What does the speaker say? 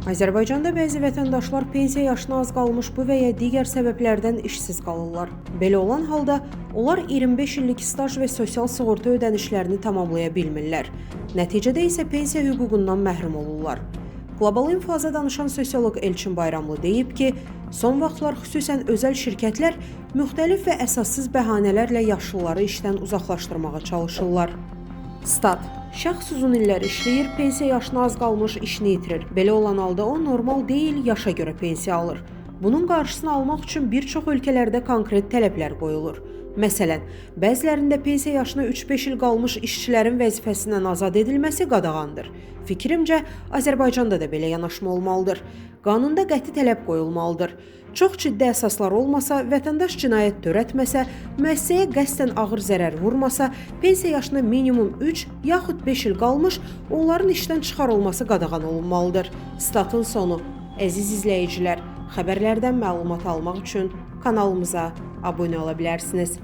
Azərbaycanda bəzi vətəndaşlar pensiya yaşına az qalmış bu və ya digər səbəblərdən işsiz qalırlar. Belə olan halda onlar 25 illik staj və sosial sığorta ödənişlərini tamamlaya bilmirlər. Nəticədə isə pensiya hüququndan məhrum olurlar. Qlobal İnfoza danışan sosioloq Elçin Bayramlı deyib ki, son vaxtlar xüsusən özəl şirkətlər müxtəlif və əsassız bəhanələrlə yaşlıları işdən uzaqlaşdırmağa çalışırlar. Stat. Şəxs uzun illər işləyir, pensiya yaşına az qalmış işini itirir. Belə olan halda o normal deyil, yaşa görə pensiya alır. Bunun qarşısını almaq üçün bir çox ölkələrdə konkret tələblər qoyulur. Məsələn, bəzilərində pensiya yaşına 3-5 il qalmış işçilərin vəzifəsindən azad edilməsi qadağandır. Fikrimcə, Azərbaycanda da belə yanaşma olmalıdır. Qanunda qəti tələb qoyulmalıdır. Çox ciddi əsaslar olmasa, vətəndaş cinayət törətməsə, müəssisəyə qəsdən ağır zərər vurmasa, pensiya yaşına minimum 3 yaxud 5 il qalmış, onların işdən çıxarılması qadağan olunmalıdır. Statın sonu. Əziz izləyicilər, xəbərlərdən məlumat almaq üçün kanalımıza abunə ola bilərsiniz.